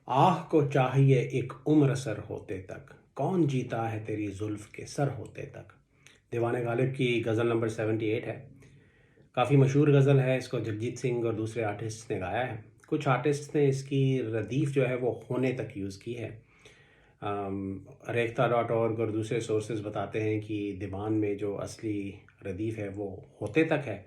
आह को चाहिए एक उम्र सर होते तक, कौन जीता है तेरी जुल्फ के सर होते तक। दीवाने गालिब की गज़ल नंबर 78 है। काफ़ी मशहूर गज़ल है। इसको जगजीत सिंह और दूसरे आर्टिस्ट ने गाया है। कुछ आर्टिस्ट ने इसकी रदीफ़ जो है वो होने तक यूज़ की है। रेख्ता डॉट ऑर्ग और दूसरे सोर्सेज बताते हैं कि दीवान में जो असली रदीफ़ है वो होते तक है,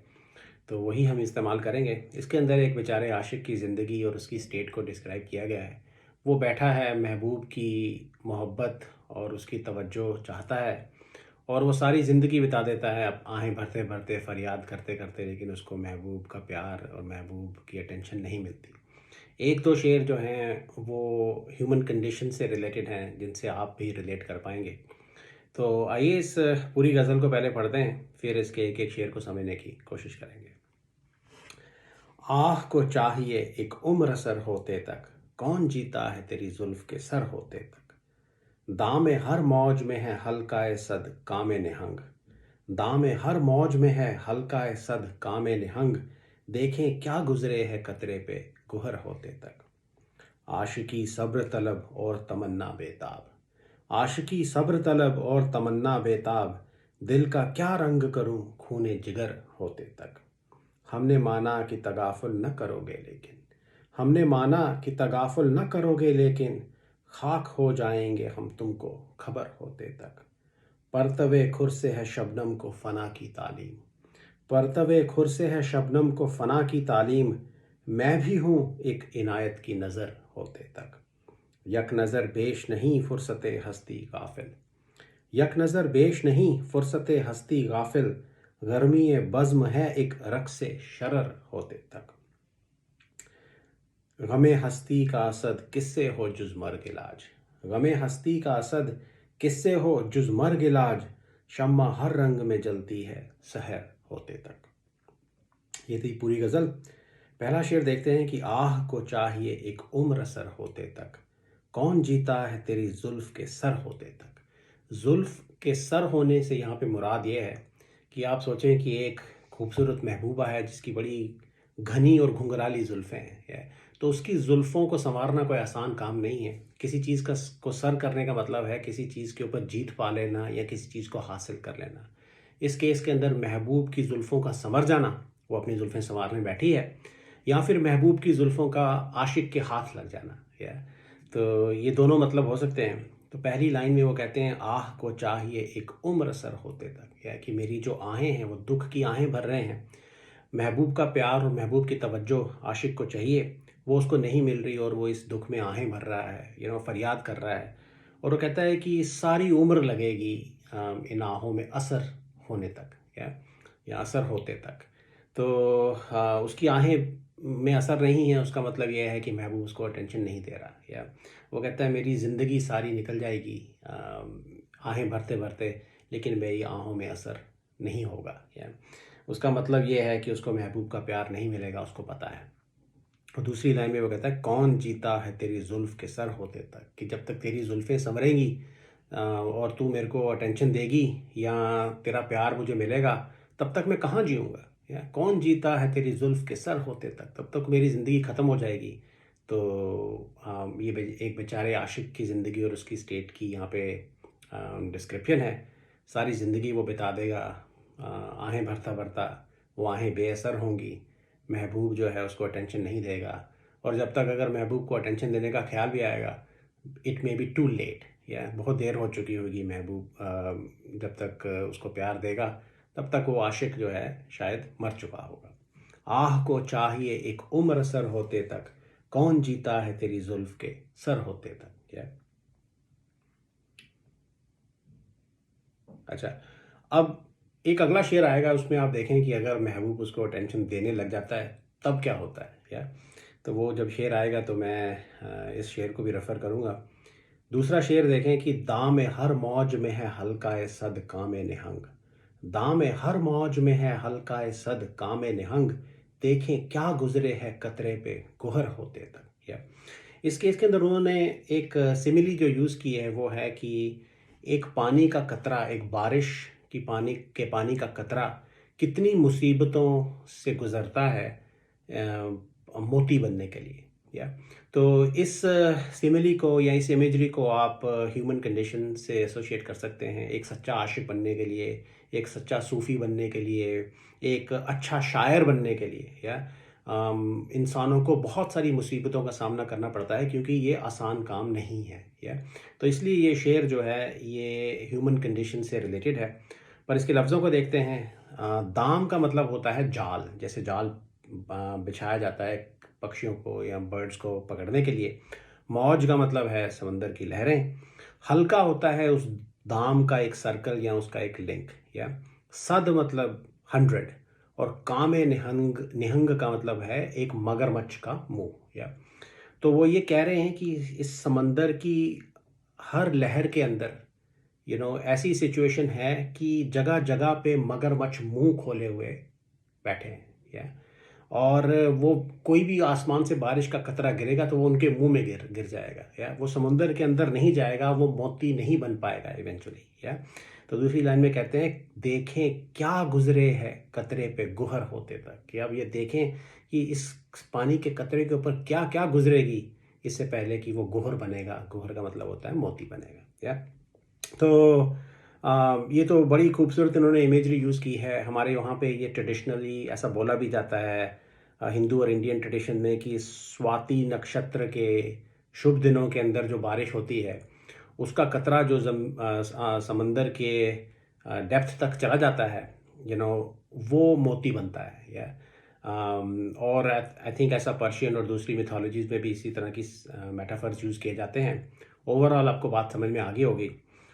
तो वही हम इस्तेमाल करेंगे। इसके अंदर एक बेचारे आशिक की ज़िंदगी और उसकी स्टेट को डिस्क्राइब किया गया है। वो बैठा है, महबूब की मोहब्बत और उसकी तवज्जो चाहता है, और वो सारी ज़िंदगी बिता देता है अब आहें भरते भरते, फरियाद करते करते, लेकिन उसको महबूब का प्यार और महबूब की अटेंशन नहीं मिलती। एक दो शेर जो हैं वो ह्यूमन कंडीशन से रिलेटेड हैं, जिनसे आप भी रिलेट कर पाएंगे। तो आइए इस पूरी गज़ल को पहले पढ़ते हैं, फिर इसके एक एक शेर को समझने की कोशिश करेंगे। आह को चाहिए एक उम्र सर होते तक, कौन जीता है तेरी जुल्फ के सर होते तक। दाम हर मौज में है हल्काए सद कामे निहंग। दाम हर मौज में है हल्काए सद कामे निहंग। देखें क्या गुजरे है कतरे पे गुहर होते तक। आशिकी सब्र तलब और तमन्ना बेताब। आशिकी सब्र तलब और तमन्ना बेताब। दिल का क्या रंग करूं खूने जिगर होते तक। हमने माना कि तगाफुल न करोगे लेकिन, हमने माना कि तगाफुल न करोगे लेकिन, खाक हो जाएंगे हम तुमको खबर होते तक। परतवे खुर से है शबनम को फना की तालीम। परतवे खुर से है शबनम को फना की तालीम। मैं भी हूँ एक इनायत की नज़र होते तक। यक नज़र बेश नहीं फुर्सते हस्ती गाफिल। यक नज़र बेश नहीं फुर्सते हस्ती गाफिल। गर्मी बज़्म है एक रक़्से शरर होते तक। गमे हस्ती का असद किससे हो जुज़ मर्ग इलाज। गमे हस्ती का असद किससे हो जुज़ मर्ग इलाज। शम्मा हर रंग में जलती है सहर होते तक। ये थी पूरी गज़ल। पहला शेर देखते हैं कि आह को चाहिए एक उम्र सर होते तक, कौन जीता है तेरी जुल्फ के सर होते तक। जुल्फ के सर होने से यहाँ पे मुराद ये है कि आप सोचें कि एक खूबसूरत महबूबा है जिसकी बड़ी घनी और घुंघराली जुल्फ़ें हैं, तो उसकी जुल्फ़ों को संवारना कोई आसान काम नहीं है। किसी चीज़ को सर करने का मतलब है किसी चीज़ के ऊपर जीत पा लेना या किसी चीज़ को हासिल कर लेना। इस केस के अंदर महबूब की जुल्फ़ों का संवर जाना, वो अपनी जुल्फ़ें संवारने बैठी है, या फिर महबूब की जुल्फ़ों का आशिक के हाथ लग जाना, या तो ये दोनों मतलब हो सकते हैं। तो पहली लाइन में वो कहते हैं आह को चाहिए एक उम्र सर होते तक, या कि मेरी जो आहें हैं वो दुख की आहें भर रहे हैं। महबूब का प्यार और महबूब की तवज्जो आशिक को चाहिए, वो उसको नहीं मिल रही और वो इस दुख में आहें भर रहा है, फरियाद कर रहा है। और वो कहता है कि सारी उम्र लगेगी इन आहों में असर होने तक, या असर होते तक। तो उसकी आहें में असर नहीं है, उसका मतलब यह है कि महबूब उसको अटेंशन नहीं दे रहा, या वो कहता है मेरी ज़िंदगी सारी निकल जाएगी आहें भरते भरते, लेकिन मेरी आहों में असर नहीं होगा, या उसका मतलब ये है कि उसको महबूब का प्यार नहीं मिलेगा, उसको पता है। और दूसरी लाइन में वो कहता है कौन जीता है तेरी जुल्फ़ के सर होते तक, कि जब तक तेरी जुल्फ़ें संवरेंगी और तू मेरे को अटेंशन देगी या तेरा प्यार मुझे मिलेगा, तब तक मैं कहाँ जीऊँगा। या कौन जीता है तेरी जुल्फ़ के सर होते तक, तब तक मेरी ज़िंदगी ख़त्म हो जाएगी। तो ये एक बेचारे आशिक की ज़िंदगी और उसकी स्टेट की यहाँ पे डिस्क्रिप्शन है। सारी ज़िंदगी वो बिता देगा आहें भरता भरता, वो आहें बेअसर होंगी, महबूब जो है उसको अटेंशन नहीं देगा, और जब तक अगर महबूब को अटेंशन देने का ख्याल भी आएगा, it may be too late, या बहुत देर हो चुकी होगी। महबूब जब तक उसको प्यार देगा तब तक वो आशिक जो है शायद मर चुका होगा। आह को चाहिए एक उम्र सर होते तक, कौन जीता है तेरी जुल्फ के सर होते तक। या अच्छा, अब एक अगला शेर आएगा, उसमें आप देखें कि अगर महबूब उसको अटेंशन देने लग जाता है तब क्या होता है। या तो वो जब शेर आएगा तो मैं इस शेर को भी रेफ़र करूँगा। दूसरा शेर देखें कि दाम हर मौज में है हल्का सद काम निहंग। दाम हर मौज में है हल्का सद काम निहंग। देखें क्या गुजरे है कतरे पे गुहर होते तक। या इस केस के अंदर उन्होंने एक सिमिली जो यूज़ की है वो है कि एक पानी का कतरा, एक बारिश की पानी का कतरा कितनी मुसीबतों से गुज़रता है मोती बनने के लिए। या तो इस सिमिली को या इस इमेजरी को आप ह्यूमन कंडीशन से एसोसिएट कर सकते हैं, एक सच्चा आशिक बनने के लिए, एक सच्चा सूफ़ी बनने के लिए, एक अच्छा शायर बनने के लिए, या इंसानों को बहुत सारी मुसीबतों का सामना करना पड़ता है क्योंकि ये आसान काम नहीं है, या तो इसलिए ये शेर जो है ये ह्यूमन कंडीशन से रिलेटेड है। पर इसके लफ्ज़ों को देखते हैं। दाम का मतलब होता है जाल, जैसे जाल बिछाया जाता है पक्षियों को या बर्ड्स को पकड़ने के लिए। मौज का मतलब है समंदर की लहरें। हल्का होता है उस दाम का एक सर्कल या उसका एक लिंक, या सद मतलब 100, और कामे निहंग निहंग का मतलब है एक मगरमच्छ का मुंह, या तो वो ये कह रहे हैं कि इस समंदर की हर लहर के अंदर ऐसी सिचुएशन है कि जगह जगह पे मगरमच्छ मुंह खोले हुए बैठे हैं, या और वो कोई भी आसमान से बारिश का कतरा गिरेगा तो वो उनके मुंह में गिर गिर जाएगा, या वो समुंदर के अंदर नहीं जाएगा, वो मोती नहीं बन पाएगा इवेंचुअली, या तो दूसरी लाइन में कहते हैं देखें क्या गुजरे है कतरे पे गुहर होते तक, कि अब ये देखें कि इस पानी के कतरे के ऊपर क्या क्या गुजरेगी इससे पहले कि वो गुहर बनेगा। गुहर का मतलब होता है मोती बनेगा, या तो ये तो बड़ी खूबसूरत इन्होंने इमेजरी यूज़ की है। हमारे वहाँ पे ये ट्रेडिशनली ऐसा बोला भी जाता है हिंदू और इंडियन ट्रेडिशन में कि स्वाति नक्षत्र के शुभ दिनों के अंदर जो बारिश होती है उसका कतरा जो समंदर के डेप्थ तक चला जाता है, वो मोती बनता है, या और आई थिंक ऐसा पर्शियन और दूसरी मिथोलॉजीज़ में भी इसी तरह की मेटाफर्स यूज़ किए जाते हैं। ओवरऑल आपको बात समझ में आ गई होगी।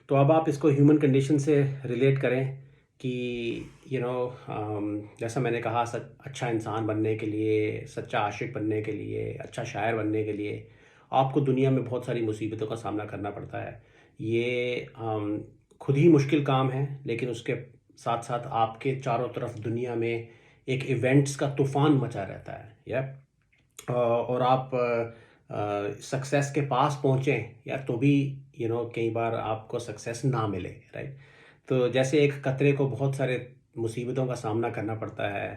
तो अब आप इसको ह्यूमन कंडीशन से रिलेट करें कि जैसा मैंने कहा, अच्छा इंसान बनने के लिए, सच्चा आशिक बनने के लिए, अच्छा शायर बनने के लिए आपको दुनिया में बहुत सारी मुसीबतों का सामना करना पड़ता है। ये खुद ही मुश्किल काम है, लेकिन उसके साथ साथ आपके चारों तरफ दुनिया में एक इवेंट्स का तूफान मचा रहता है, या और आप सक्सेस के पास पहुँचें या तो भी कई बार आपको सक्सेस ना मिले, राइट। तो जैसे एक कतरे को बहुत सारे मुसीबतों का सामना करना पड़ता है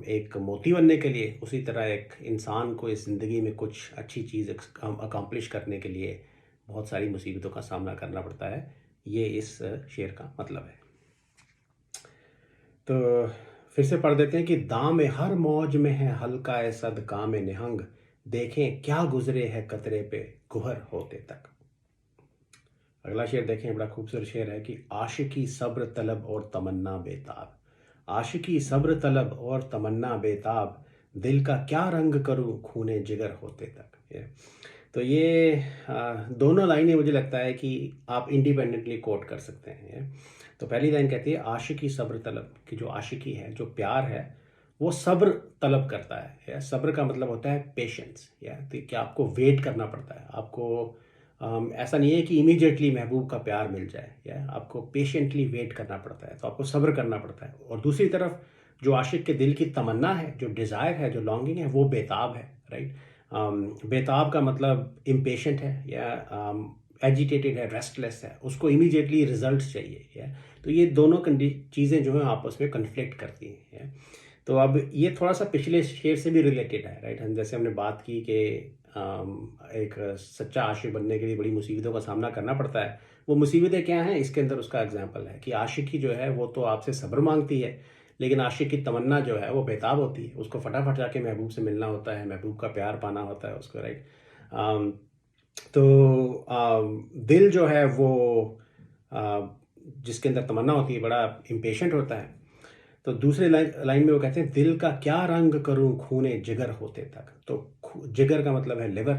एक मोती बनने के लिए, उसी तरह एक इंसान को इस ज़िंदगी में कुछ अच्छी चीज़ अकम्प्लिश करने के लिए बहुत सारी मुसीबतों का सामना करना पड़ता है। ये इस शेर का मतलब है। तो फिर से पढ़ देते हैं कि दाम हर मौज में है हल्का ए सद काम निहंग, देखें क्या गुजरे है कतरे पे गुहर होते तक। अगला शेर देखें, बड़ा खूबसूरत शेर है कि आशिकी सब्र तलब और तमन्ना बेताब। आशिकी सब्र तलब और तमन्ना बेताब, दिल का क्या रंग करूं खूने जिगर होते तक। तो ये दोनों लाइनें मुझे लगता है कि आप इंडिपेंडेंटली कोट कर सकते हैं। तो पहली लाइन कहती है आशिकी सब्र तलब, कि जो आशिकी है, जो प्यार है, वो सब्र तलब करता है। सब्र का मतलब होता है पेशेंस, या तो कि आपको वेट करना पड़ता है। आपको ऐसा नहीं है कि इमीडिएटली महबूब का प्यार मिल जाए, या आपको पेशेंटली वेट करना पड़ता है, तो आपको सब्र करना पड़ता है। और दूसरी तरफ जो आशिक के दिल की तमन्ना है, जो डिज़ायर है, जो लॉन्गिंग है, वो बेताब है, राइट। बेताब का मतलब इम्पेशेंट है, या एजिटेटेड है, रेस्टलेस है, उसको इमीडिएटली रिजल्ट चाहिए, या तो ये दोनों चीज़ें जो हैं आपस में कन्फ्लिक्ट करती हैं, या तो अब ये थोड़ा सा पिछले शेर से भी रिलेटेड है, राइट। हम जैसे हमने बात की कि एक सच्चा आशिक बनने के लिए बड़ी मुसीबतों का सामना करना पड़ता है। वो मुसीबतें क्या हैं, इसके अंदर उसका एग्जांपल है कि आशिकी जो है वो तो आपसे सब्र मांगती है, लेकिन आशिक की तमन्ना जो है वो बेताब होती है। उसको फटाफट जाके महबूब से मिलना होता है, महबूब का प्यार पाना होता है उसको, राइट। तो दिल जो है वो आ, जिसके अंदर तमन्ना होती है, बड़ा इम्पेशेंट होता है। तो दूसरे लाइन में वो कहते हैं दिल का क्या रंग करूं खूने जिगर होते तक। तो जिगर का मतलब है लिवर।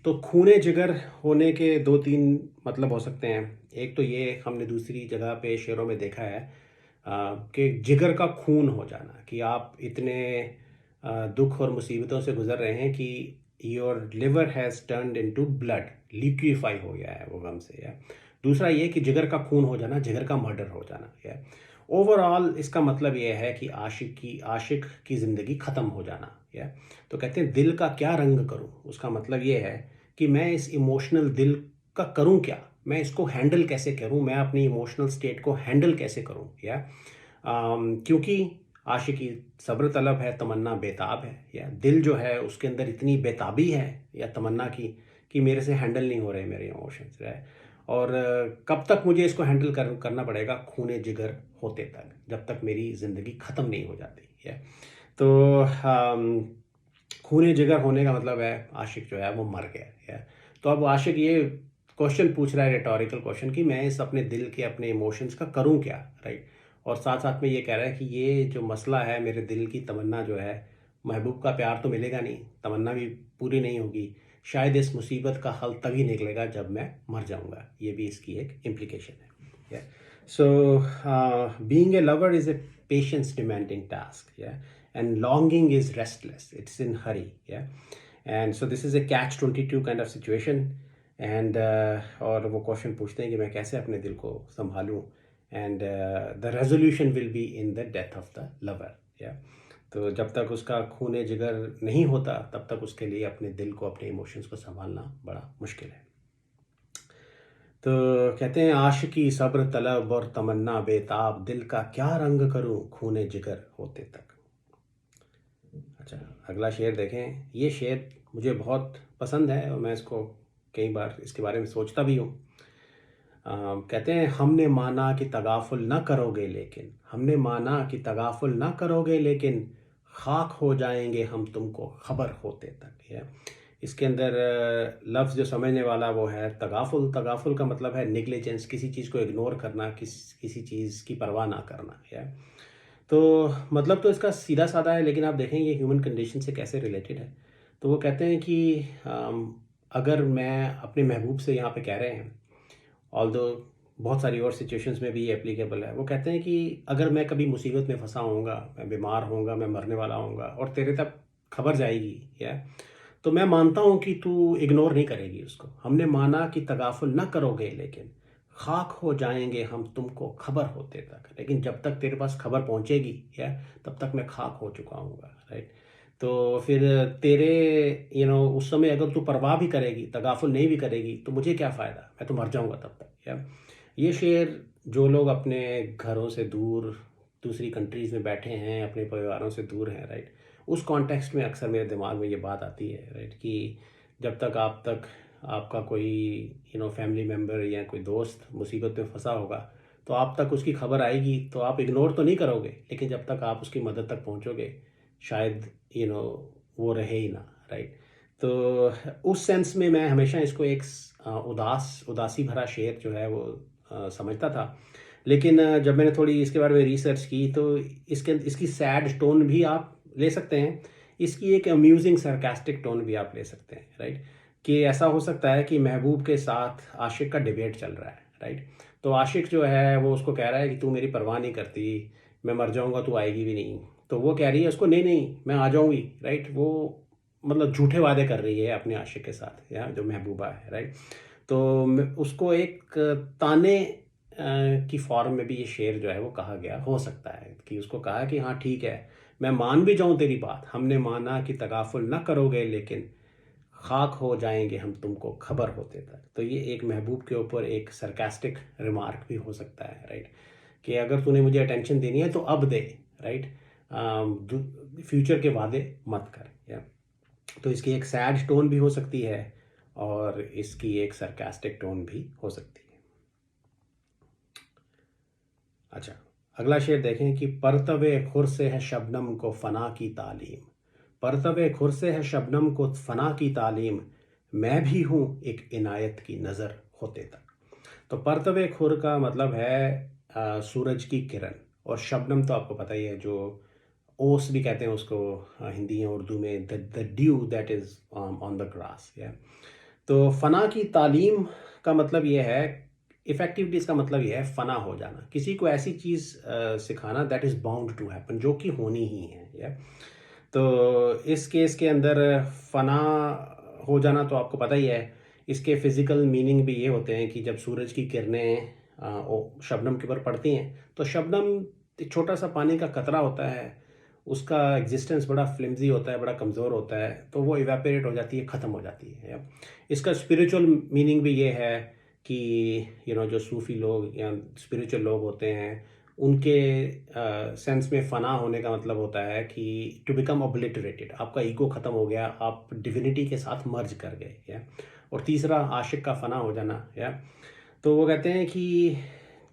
तो खूने जिगर होने के दो तीन मतलब हो सकते हैं। एक तो ये हमने दूसरी जगह पे शेरों में देखा है कि जिगर का खून हो जाना, कि आप इतने दुख और मुसीबतों से गुजर रहे हैं कि your liver has turned into blood, liquefy हो गया है वो गम से। या दूसरा ये कि जिगर का खून हो जाना, जिगर का मर्डर हो जाना। या ओवरऑल इसका मतलब ये है कि आशिक की ज़िंदगी ख़त्म हो जाना। या तो कहते हैं दिल का क्या रंग करूं, उसका मतलब ये है कि मैं इस इमोशनल दिल का करूं क्या, मैं इसको हैंडल कैसे करूं, मैं अपनी इमोशनल स्टेट को हैंडल कैसे करूं। या क्योंकि आशिकी सब्र तलब है, तमन्ना बेताब है, या दिल जो है उसके अंदर इतनी बेताबी है या तमन्ना की कि मेरे से हैंडल नहीं हो रहे मेरे इमोशंस है। और कब तक मुझे इसको हैंडल करना पड़ेगा, खूने जिगर होते तक, जब तक मेरी ज़िंदगी ख़त्म नहीं हो जाती है। तो खूने जिगर होने का मतलब है आशिक जो है वो मर गया है। तो अब आशिक ये क्वेश्चन पूछ रहा है, रिटोरिकल क्वेश्चन, कि मैं इस अपने दिल के अपने इमोशंस का करूं क्या, राइट। और साथ साथ में ये कह रहा है कि ये जो मसला है, मेरे दिल की तमन्ना जो है, महबूब का प्यार तो मिलेगा नहीं, तमन्ना भी पूरी नहीं होगी, शायद इस मुसीबत का हल तभी निकलेगा जब मैं मर जाऊंगा। ये भी इसकी एक इम्प्लीकेशन है। So being a lover is a patience demanding task, and longing is restless, it's in hurry, and so this is a catch 22 kind of situation. And और वो क्वेश्चन पूछते हैं कि मैं कैसे अपने दिल को संभालूं, and the resolution will be in the death of the lover, तो जब तक उसका खूने जिगर नहीं होता तब तक उसके लिए अपने दिल को, अपने इमोशंस को संभालना बड़ा मुश्किल है। तो कहते हैं, आशिकी सब्र तलब और तमन्ना बेताब, दिल का क्या रंग करूं खूने जिगर होते तक। अच्छा, अगला शेर देखें। ये शेर मुझे बहुत पसंद है और मैं इसको कई बार इसके बारे में सोचता भी हूँ। कहते हैं, हमने माना कि तगाफुल ना करोगे लेकिन, हमने माना कि तगाफुल ना करोगे लेकिन, खाक हो जाएंगे हम तुमको खबर होते तक, है। इसके अंदर लफ्ज़ जो समझने वाला वो है तगाफुल। तगाफुल का मतलब है निग्लिजेंस, किसी चीज़ को इग्नोर करना, किसी चीज़ की परवाह ना करना, है। तो मतलब तो इसका सीधा साधा है, लेकिन आप देखें ये ह्यूमन कंडीशन से कैसे रिलेटेड है। तो वो कहते हैं कि अगर मैं अपने महबूब से यहाँ पे कह रहे हैं, ऑल्दो बहुत सारी और सिचुएशंस में भी ये एप्लीकेबल है, वो कहते हैं कि अगर मैं कभी मुसीबत में फंसा होऊंगा, मैं बीमार होऊंगा, मैं मरने वाला होऊंगा और तेरे तक खबर जाएगी, या तो मैं मानता हूँ कि तू इग्नोर नहीं करेगी उसको। हमने माना कि तगाफुल ना करोगे लेकिन, खाक हो जाएंगे हम तुमको खबर होते तक, लेकिन जब तक तेरे पास खबर पहुँचेगी, या तब तक मैं खाक हो चुका हूँगा, राइट। तो फिर तेरे उस समय अगर तू परवाह भी करेगी, तगाफुल नहीं भी करेगी, तो मुझे क्या फ़ायदा, मैं तो मर जाऊँगा तब तक, या। ये शेर जो लोग अपने घरों से दूर, दूसरी कंट्रीज़ में बैठे हैं, अपने परिवारों से दूर हैं, राइट, उस कॉन्टेक्स्ट में अक्सर मेरे दिमाग में ये बात आती है, राइट, कि जब तक आपका कोई फैमिली मेम्बर या कोई दोस्त मुसीबत में फंसा होगा, तो आप तक उसकी खबर आएगी, तो आप इग्नोर तो नहीं करोगे, लेकिन जब तक आप उसकी मदद तक पहुंचोगे, शायद वो रहे ही ना, राइट। तो उस सेंस में मैं हमेशा इसको एक उदासी भरा शेर जो है वो समझता था। लेकिन जब मैंने थोड़ी इसके बारे में रिसर्च की, तो इसकी सैड टोन भी आप ले सकते हैं, इसकी एक अम्यूजिंग सरकास्टिक टोन भी आप ले सकते हैं, राइट। कि ऐसा हो सकता है कि महबूब के साथ आशिक का डिबेट चल रहा है, राइट। तो आशिक जो है वो उसको कह रहा है कि तू मेरी परवाह नहीं करती, मैं मर जाऊंगा, तू आएगी भी नहीं। तो वो कह रही है उसको, नहीं नहीं मैं आ जाऊंगी, राइट। वो मतलब झूठे वादे कर रही है अपने आशिक के साथ, या जो महबूबा है, राइट। तो उसको एक ताने की फॉर्म में भी ये शेर जो है वो कहा गया हो सकता है, कि उसको कहा कि हाँ ठीक है, मैं मान भी जाऊं तेरी बात, हमने माना कि तगाफुल ना करोगे लेकिन, खाक हो जाएंगे हम तुमको खबर होते तक। तो ये एक महबूब के ऊपर एक सरकास्टिक रिमार्क भी हो सकता है, राइट, कि अगर तूने मुझे अटेंशन देनी है तो अब दे, राइट, फ्यूचर के वादे मत कर, या। तो इसकी एक सैड टोन भी हो सकती है और इसकी एक सरकास्टिक टोन भी हो सकती है। अच्छा, अगला शेर देखें कि परतवे खुर से है शबनम को फना की तालीम, परतवे खुर से है शबनम को फना की तालीम, मैं भी हूँ एक इनायत की नज़र होते तक। तो परतवे खुर का मतलब है सूरज की किरण, और शबनम तो आपको पता ही है, जो ओस भी कहते हैं उसको हिंदी या उर्दू में, the due that is on the grass, या। तो फना की तालीम का मतलब ये है, इफ़ेक्टिवली इसका मतलब ये है फ़ना हो जाना, किसी को ऐसी चीज़ सिखाना that is bound to happen, जो कि होनी ही है, या। तो इस केस के अंदर फ़ना हो जाना तो आपको पता ही है, इसके फिज़िकल मीनिंग भी ये होते हैं कि जब सूरज की किरणें शबनम के ऊपर पड़ती हैं, तो शबनम एक छोटा सा पानी का कतरा होता है, उसका एग्जिस्टेंस बड़ा फ्लिमजी होता है, बड़ा कमज़ोर होता है, तो वो इवेपोरेट हो जाती है, ख़त्म हो जाती है, या। इसका स्पिरिचुअल मीनिंग भी ये है कि जो सूफ़ी लोग या स्पिरिचुअल लोग होते हैं, उनके सेंस में फ़ना होने का मतलब होता है कि टू बिकम ऑब्लिटरेटेड, आपका ईगो ख़त्म हो गया, आप डिविनिटी के साथ मर्ज कर गए, या। और तीसरा आशिक का फ़ना हो जाना, या। तो वो कहते हैं कि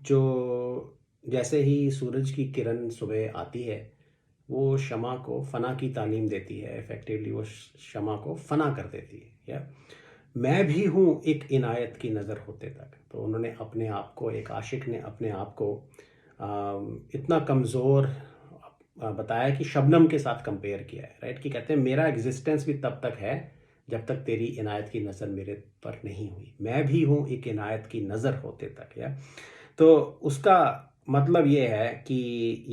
जो जैसे ही सूरज की किरण सुबह आती है, वो शमा को फ़ना की तालीम देती है, इफ़ेक्टिवली वो शमा को फ़ना कर देती है, या। मैं भी हूँ एक इनायत की नज़र होते तक। तो उन्होंने अपने आप को, एक आशिक ने अपने आप को इतना कमज़ोर बताया कि शबनम के साथ कंपेयर किया है, राइट? कि कहते हैं मेरा एग्जिस्टेंस भी तब तक है जब तक तेरी इनायत की नज़र मेरे पर नहीं हुई। मैं भी हूँ एक इनायत की नज़र होते तक, या। तो उसका मतलब ये है कि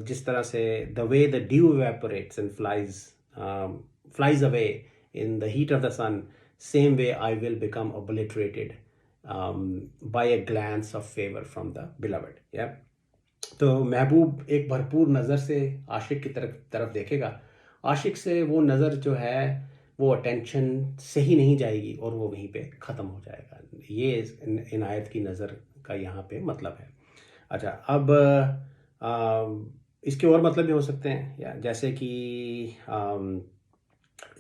जिस तरह से the way the due evaporates and flies away in the heat of the sun, same way I will become obliterated by a glance of favor from the beloved, yeah. तो महबूब एक भरपूर नज़र से आशिक की तरफ तरफ देखेगा। आशिक से वो नज़र जो है वो अटेंशन से ही नहीं जाएगी और वो वहीं पे ख़त्म हो जाएगा। ये इनायत की नज़र का यहाँ पे मतलब है। अच्छा, अब इसके और मतलब भी हो सकते हैं, या जैसे कि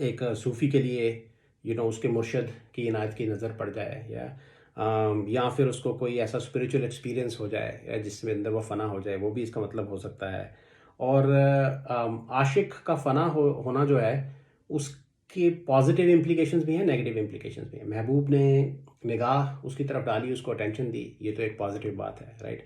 एक सूफ़ी के लिए उसके मुर्शिद की इनायत की नज़र पड़ जाए, या फिर उसको कोई ऐसा स्पिरिचुअल एक्सपीरियंस हो जाए, या जिसमें अंदर वो फ़ना हो जाए, वो भी इसका मतलब हो सकता है। और आशिक का फ़ना होना जो है, उसके पॉजिटिव इम्प्लीकेशंस भी हैं, नेगेटिव इम्प्लीकेशंस भी हैं। महबूब ने निगाह उसकी तरफ डाली, उसको अटेंशन दी, ये तो एक पॉजिटिव बात है, राइट?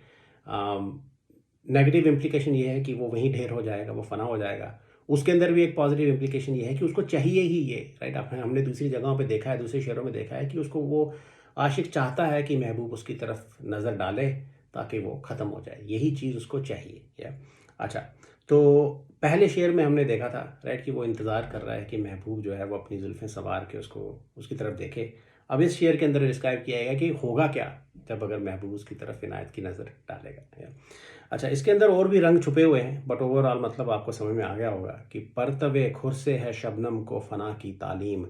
नेगेटिव इम्प्लीकेशन ये है कि वो वहीं ढेर हो जाएगा, वो फ़ना हो जाएगा। उसके अंदर भी एक पॉजिटिव इम्प्लीकेशन ये है कि उसको चाहिए ही ये, राइट? हमने दूसरी जगहों पे देखा है, दूसरे शहरों में देखा है कि उसको वो आशिक चाहता है कि महबूब उसकी तरफ नज़र डाले ताकि वो ख़त्म हो जाए, यही चीज़ उसको चाहिए, या। अच्छा, तो पहले शेर में हमने देखा था, राइट, कि वो इंतज़ार कर रहा है कि महबूब जो है वो अपनी जुल्फ़ें संवार के उसको उसकी तरफ देखे। अब इस शेर के अंदर डिस्क्राइब किया गया कि होगा क्या जब अगर महबूब उसकी तरफ इनायत की नज़र डालेगा, या। अच्छा, इसके अंदर और भी रंग छुपे हुए हैं, बट ओवरऑल मतलब आपको समझ में आ गया होगा कि परतवे खुर से है शबनम को फ़ना की तालीम,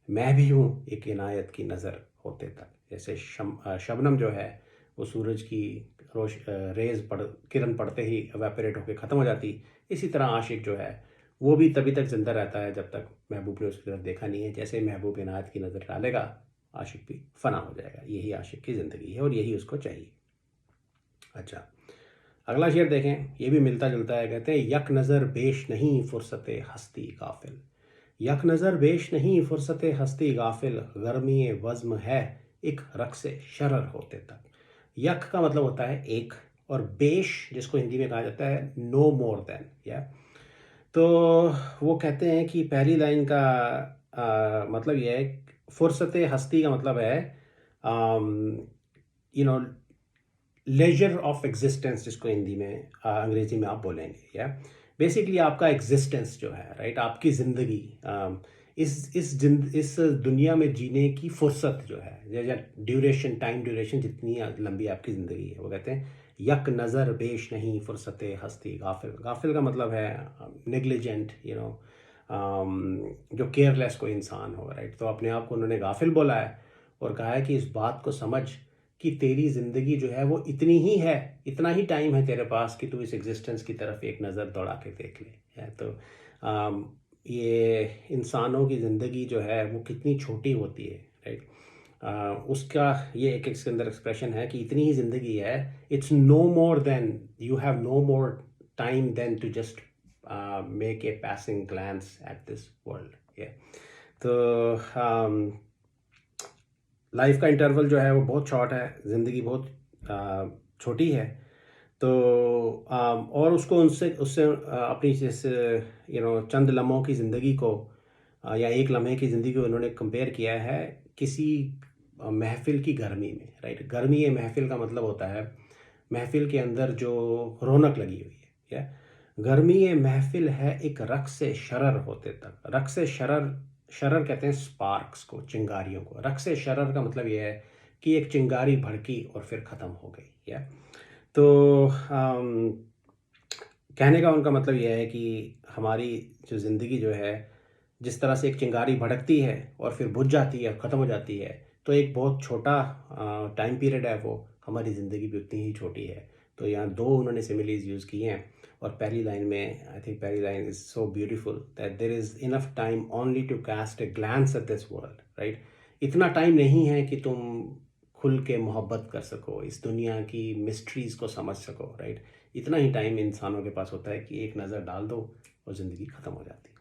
मैं भी हूँ एक इनायत की नज़र होते तक। जैसे शबनम जो है वो सूरज की रेज किरण पड़ते ही एवेपोरेट होकर ख़त्म हो जाती, इसी तरह आशिक जो है वो भी तभी तक ज़िंदा रहता है जब तक महबूब ने उसकी तरफ देखा नहीं है। जैसे ही महबूब इनायत की नज़र डालेगा, आशिक भी फ़ना हो जाएगा। यही आशिक की ज़िंदगी है और यही उसको चाहिए। अच्छा, अगला शेर देखें, ये भी मिलता जुलता है। कहते हैं यक नज़र बेश नहीं फुर्सते हस्ती गाफिल, यक नज़र बेश नहीं फुर्सते हस्ती गाफिल, गर्मी वज़्म है एक रक्स शरर होते तक। यक का मतलब होता है एक, और बेश जिसको हिंदी में कहा जाता है नो मोर देन, या। तो वो कहते हैं कि पहली लाइन का मतलब ये है, फुर्सत हस्ती का मतलब है you know laser of existence, जिसको हिंदी में अंग्रेजी में आप बोलेंगे, या। बेसिकली आपका एग्जिस्टेंस जो है, राइट, आपकी ज़िंदगी, इस दुनिया में जीने की फुर्सत जो है, या ड्यूरेशन, टाइम ड्यूरेशन जितनी लंबी आपकी ज़िंदगी है, वो कहते हैं यक नज़र बेश नहीं फुर्सत हस्ती गाफिल। गाफिल का मतलब है नेग्लिजेंट, जो केयरलेस कोई इंसान हो, राइट। तो अपने आप को उन्होंने गाफिल बोला है और कहा है कि इस बात को समझ कि तेरी ज़िंदगी जो है वो इतनी ही है, इतना ही टाइम है तेरे पास कि तू इस एग्जिस्टेंस की तरफ एक नज़र दौड़ा के देख ले, है। तो ये इंसानों की ज़िंदगी जो है वो कितनी छोटी होती है, राइट। उसका ये एक इसके अंदर एक्सप्रेशन है कि इतनी ही ज़िंदगी है, it's no more than, you have no more time than to just make a passing glance at this world, yeah। तो लाइफ का इंटरवल जो है वो बहुत शॉर्ट है, ज़िंदगी बहुत छोटी है। तो और उसको उनसे उससे अपनी जैसे चंद लम्हों की ज़िंदगी को या एक लम्हे की ज़िंदगी को उन्होंने कंपेयर किया है किसी महफ़िल की गर्मी में, राइट। गर्मी ये महफ़िल का मतलब होता है महफ़िल के अंदर जो रौनक लगी हुई है, या। गर्मी ये महफ़िल है एक रक़्स शरर होते तक। रक़्स शरर, शरर कहते हैं स्पार्क्स को, चिंगारियों को। रक़्स शरर का मतलब ये है कि एक चिंगारी भड़की और फिर ख़त्म हो गई, या। तो कहने का उनका मतलब ये है कि हमारी जो ज़िंदगी जो है, जिस तरह से एक चिंगारी भड़कती है और फिर बुझ जाती है, ख़त्म हो जाती है, तो एक बहुत छोटा टाइम पीरियड है वो, हमारी ज़िंदगी भी उतनी ही छोटी है। तो यहाँ दो उन्होंने सिमिलीज यूज़ किए हैं और पहली लाइन में आई थिंक पहली line is so beautiful that there is enough time only to cast a glance at this world, right. इतना टाइम नहीं है कि तुम खुल के मोहब्बत कर सको, इस दुनिया की मिस्ट्रीज़ को समझ सको, राइट। इतना ही टाइम इंसानों के पास होता है कि एक नज़र डाल दो और ज़िंदगी ख़त्म हो जाती है।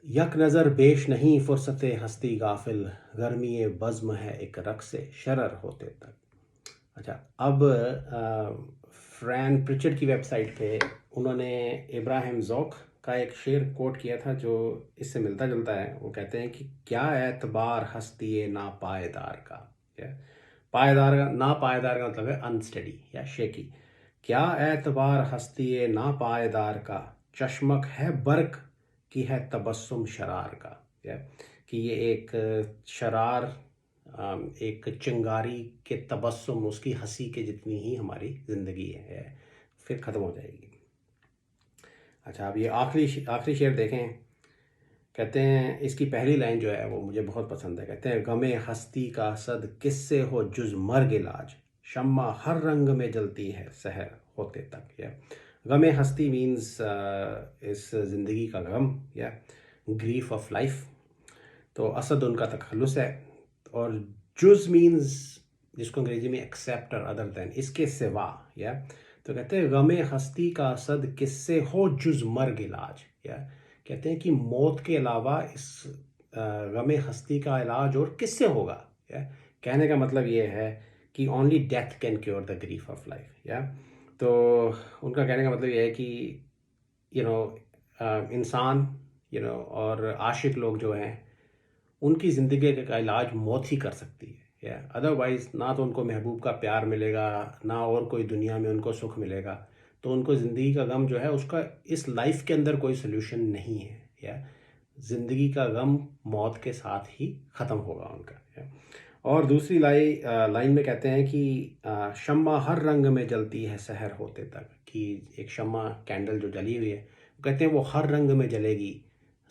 यक नज़र बेश नहीं फुर्सत हस्ती गाफिल, गर्मी बज़्म है एक रक़्स शरर होते तक। अच्छा, अब फ्रैन प्रिचर्ड की वेबसाइट पे उन्होंने इब्राहिम ज़ौक़ का एक शेर कोट किया था जो इससे मिलता जुलता है। वो कहते हैं कि क्या एतबार हस्ती नापायदार का, क्या पायदार का, नापायदार का मतलब है अनस्टडी या शेकी। क्या एतबार हस्ती नापायदार का, चश्मक है बर्क की है तबस्सुम शरार का, या कि ये एक शरार, एक चिंगारी के तबस्सुम, उसकी हंसी के जितनी ही हमारी ज़िंदगी है, फिर ख़त्म हो जाएगी। अच्छा, अब ये आखिरी शेर देखें। कहते हैं, इसकी पहली लाइन जो है वो मुझे बहुत पसंद है। कहते हैं, गमे हस्ती का सद किससे हो जुज मर्ग इलाज, शम्मा हर रंग में जलती है सहर होते तक। या गमे हस्ती मीन्स इस ज़िंदगी का गम या ग्रीफ ऑफ लाइफ। तो असद उनका तखल्लुस है। और जुज मीन्स जिसको अंग्रेजी में एक्सेप्ट और अदर देन, इसके सिवा, या तो कहते हैं गमे हस्ती का असद किससे हो जुज मर्ग इलाज, या कहते हैं कि मौत के अलावा इस गमे हस्ती का इलाज और किससे होगा। या कहने का मतलब ये है कि only death can cure the grief of life. या तो उनका कहने का मतलब ये है कि इंसान और आशिक लोग जो हैं उनकी ज़िंदगी का इलाज मौत ही कर सकती है। या अदरवाइज़ ना तो उनको महबूब का प्यार मिलेगा, ना और कोई दुनिया में उनको सुख मिलेगा। तो उनको ज़िंदगी का गम जो है उसका इस लाइफ के अंदर कोई सल्यूशन नहीं है। या ज़िंदगी का गम मौत के साथ ही ख़त्म होगा उनका। या और दूसरी लाइन में कहते हैं कि शम्मा हर रंग में जलती है सहर होते तक, कि एक शम्मा कैंडल जो जली हुई है, कहते हैं वो हर रंग में जलेगी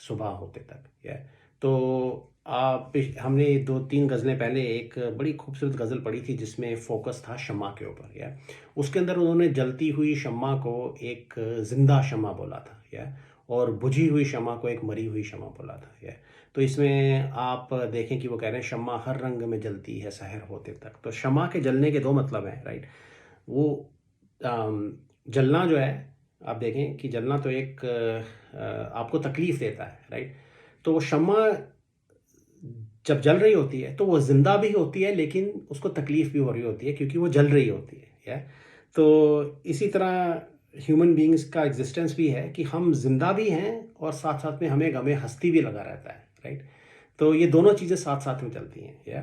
सुबह होते तक। या तो हमने 2-3 गज़लें पहले एक बड़ी खूबसूरत गज़ल पढ़ी थी जिसमें फ़ोकस था शम्मा के ऊपर। या उसके अंदर उन्होंने जलती हुई शम्मा को एक ज़िंदा शम्मा बोला था। या और बुझी हुई शम्मा को एक मरी हुई शम्मा बोला था। या तो इसमें आप देखें कि वो कह रहे हैं शम्मा हर रंग में जलती है सहर होते तक। तो शम्मा के जलने के दो मतलब हैं, राइट। वो जलना जो है, आप देखें कि जलना तो एक आपको तकलीफ़ देता है, राइट। तो वो शम्मा जब जल रही होती है तो वो ज़िंदा भी होती है, लेकिन उसको तकलीफ़ भी हो रही होती है क्योंकि वो जल रही होती है। या तो इसी तरह ह्यूमन बीइंग्स का एग्जिस्टेंस भी है कि हम ज़िंदा भी हैं और साथ साथ में हमें गमे हस्ती भी लगा रहता है, राइट। तो ये दोनों चीज़ें साथ साथ में चलती हैं। या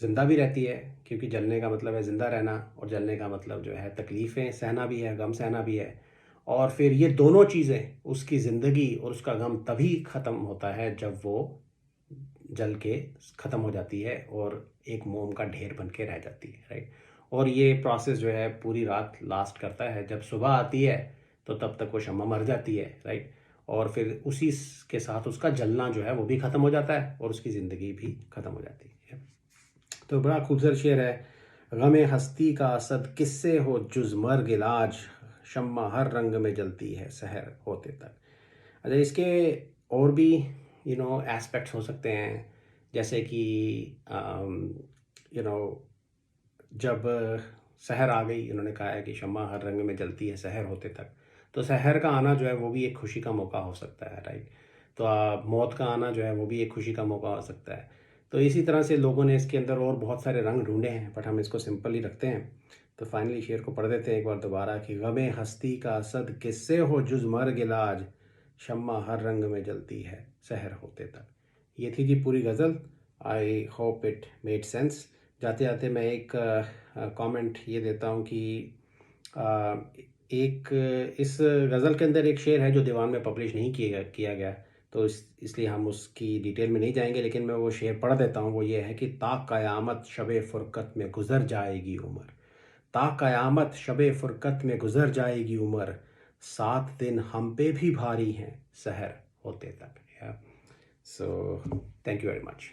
ज़िंदा भी रहती है, क्योंकि जलने का मतलब है ज़िंदा रहना और जलने का मतलब जो है तकलीफ़ें सहना भी है, गम सहना भी है। और फिर ये दोनों चीज़ें, उसकी ज़िंदगी और उसका गम तभी ख़त्म होता है जब वो जल के ख़त्म हो जाती है और एक मोम का ढेर बन के रह जाती है, राइट। और ये प्रोसेस जो है पूरी रात लास्ट करता है। जब सुबह आती है तो तब तक वो शम्मा मर जाती है, राइट। और फिर उसी के साथ उसका जलना जो है वो भी ख़त्म हो जाता है और उसकी ज़िंदगी भी ख़त्म हो जाती है। तो बड़ा खूबसूरत शेर है, गमे हस्ती का असद किससे हो जुज़ मर्ग इलाज, शम्मा हर रंग में जलती है सहर होते तक। अच्छा, इसके और भी एस्पेक्ट्स हो सकते हैं, जैसे कि यू नो जब सहर आ गई, इन्होंने कहा है कि शम्मा हर रंग में जलती है सहर होते तक। तो सहर का आना जो है वो भी एक खुशी का मौका हो सकता है, राइट। तो मौत का आना जो है वो भी एक खुशी का मौका हो सकता है। तो इसी तरह से लोगों ने इसके अंदर और बहुत सारे रंग ढूंढे हैं, बट हम इसको सिंपल ही रखते हैं। तो फाइनली शेर को पढ़ देते हैं एक बार दोबारा कि गमे हस्ती का असद किससे हो जुज़ मर्ग इलाज, शम्मा हर रंग में जलती है सहर होते तक। ये थी जी पूरी गज़ल। I hope it made sense. जाते जाते मैं एक कमेंट ये देता हूँ कि एक इस गज़ल के अंदर एक शेर है जो दीवान में पब्लिश नहीं किया गया। तो इसलिए हम उसकी डिटेल में नहीं जाएंगे, लेकिन मैं वो शेर पढ़ देता हूँ। वो ये है कि ता क़यामत शब फ़ुरक़त में गुज़र जाएगी उम्र, ता क़यामत शब फ़ुरक़त में गुज़र जाएगी उम्र, 7 दिन हम पे भी भारी हैं सहर होते तक। So thank you very much.